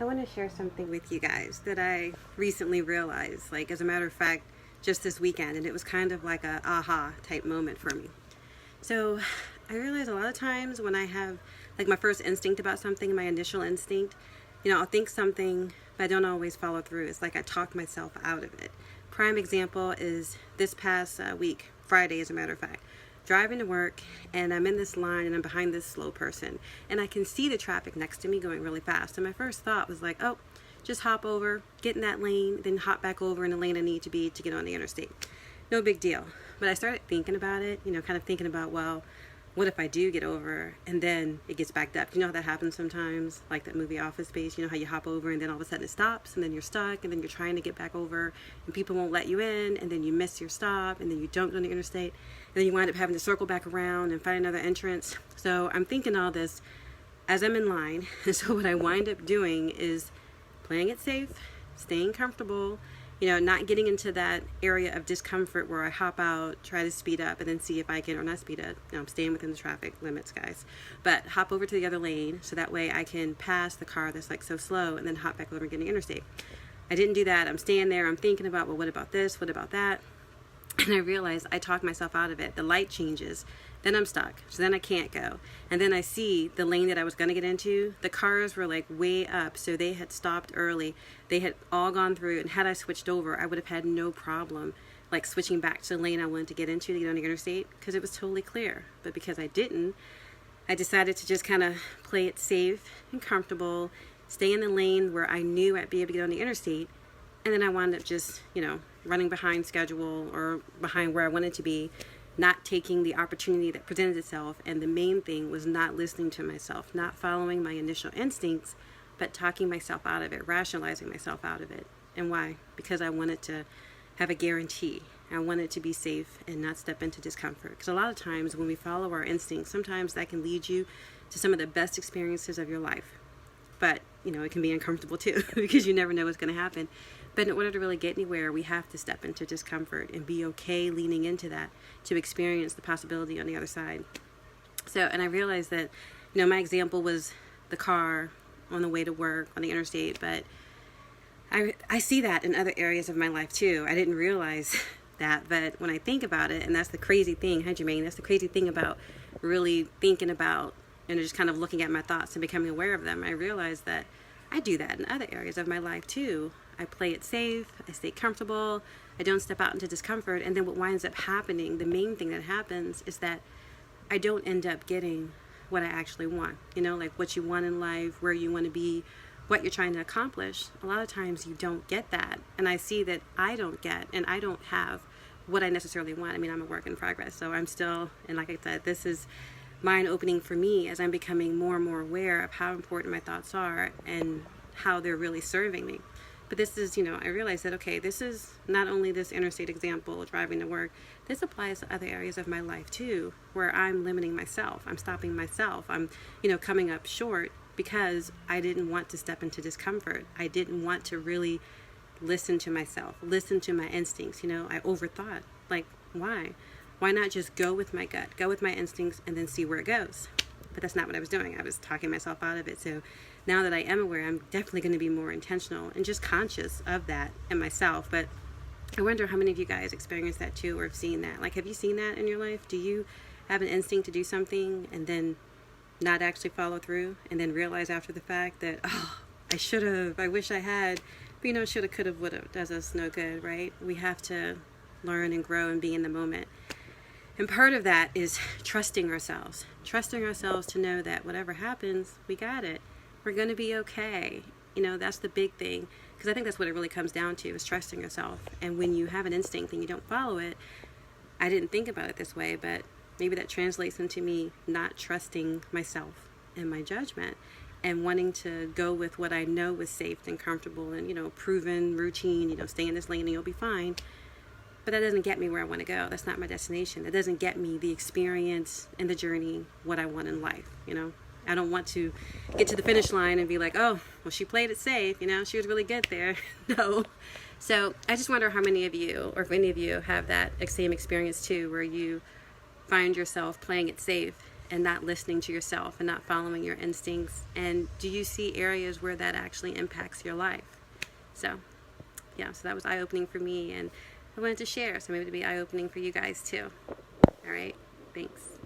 I want to share something with you guys that I recently realized, like as a matter of fact, just this weekend, and it was kind of like a aha type moment for me. So I realize a lot of times when I have like my first instinct about something, my initial instinct, I'll think something, but I don't always follow through. It's like I talk myself out of it. Prime example is this past week, Friday, as a matter of fact. Driving to work, and I'm in this line and I'm behind this slow person, and I can see the traffic next to me going really fast. And my first thought was like, oh, just hop over, get in that lane, then hop back over in the lane I need to be to get on the interstate. No big deal. But I started thinking about it, kind of thinking about, well, what if I do get over and then it gets backed up? You know how that happens sometimes, like that movie Office Space. You know how you hop over and then all of a sudden it stops and then you're stuck and then you're trying to get back over and people won't let you in and then you miss your stop and then you don't go on the interstate and then you wind up having to circle back around and find another entrance. So I'm thinking all this as I'm in line. And so what I wind up doing is playing it safe, staying comfortable, not getting into that area of discomfort where I hop out, try to speed up, and then see if I can, or not speed up, I'm staying within the traffic limits, guys, but hop over to the other lane so that way I can pass the car that's like so slow and then hop back over and get the interstate. I didn't do that. I'm staying there. I'm thinking about, well, what about this? What about that? And I realized I talked myself out of it. The light changes. Then I'm stuck. So then I can't go. And then I see the lane that I was going to get into. The cars were like way up. So they had stopped early. They had all gone through. And had I switched over, I would have had no problem like switching back to the lane I wanted to get into to get on the interstate because it was totally clear. But because I didn't, I decided to just kind of play it safe and comfortable, stay in the lane where I knew I'd be able to get on the interstate. And then I wound up just, running behind schedule or behind where I wanted to be, not taking the opportunity that presented itself. And the main thing was not listening to myself, not following my initial instincts, but talking myself out of it, rationalizing myself out of it. And why? Because I wanted to have a guarantee. I wanted to be safe and not step into discomfort. Because a lot of times when we follow our instincts, sometimes that can lead you to some of the best experiences of your life. But, it can be uncomfortable too because you never know what's going to happen. But in order to really get anywhere, we have to step into discomfort and be okay leaning into that to experience the possibility on the other side. So, and I realized that, my example was the car on the way to work on the interstate, but I see that in other areas of my life too. I didn't realize that, but when I think about it, and that's the crazy thing, hi Jermaine, that's the crazy thing about really thinking about and just kind of looking at my thoughts and becoming aware of them, I realized that I do that in other areas of my life too. I play it safe, I stay comfortable, I don't step out into discomfort, and then what winds up happening, the main thing that happens is that I don't end up getting what I actually want. Like what you want in life, where you want to be, what you're trying to accomplish. A lot of times you don't get that, and I see that I don't get, and I don't have what I necessarily want. I mean, I'm a work in progress, so I'm still, and like I said, this is mind-opening for me as I'm becoming more and more aware of how important my thoughts are and how they're really serving me. But this is, I realize that, okay, this is not only this interstate example, driving to work, this applies to other areas of my life too, where I'm limiting myself, I'm stopping myself, I'm, coming up short because I didn't want to step into discomfort. I didn't want to really listen to myself, listen to my instincts. I overthought, like, why? Why not just go with my gut, go with my instincts, and then see where it goes? But that's not what I was doing. I was talking myself out of it. So now that I am aware, I'm definitely going to be more intentional and just conscious of that in myself. But I wonder how many of you guys experience that too or have seen that. Like, have you seen that in your life? Do you have an instinct to do something and then not actually follow through and then realize after the fact that, oh, I should have, I wish I had. But should have, could have, would have does us no good, right? We have to learn and grow and be in the moment. And part of that is trusting ourselves to know that whatever happens, we got it. We're going to be okay. That's the big thing, because I think that's what it really comes down to, is trusting yourself. And when you have an instinct and you don't follow it, I didn't think about it this way, but maybe that translates into me not trusting myself and my judgment and wanting to go with what I know is safe and comfortable and, proven routine, stay in this lane and you'll be fine. But that doesn't get me where I want to go. That's not my destination. That doesn't get me the experience and the journey, what I want in life, I don't want to get to the finish line and be like, oh, well, she played it safe, she was really good there. No. So I just wonder how many of you, or if any of you, have that same experience too, where you find yourself playing it safe and not listening to yourself and not following your instincts? And do you see areas where that actually impacts your life? So yeah, so that was eye-opening for me, and I wanted to share, so maybe it'll be eye-opening for you guys too. All right, thanks.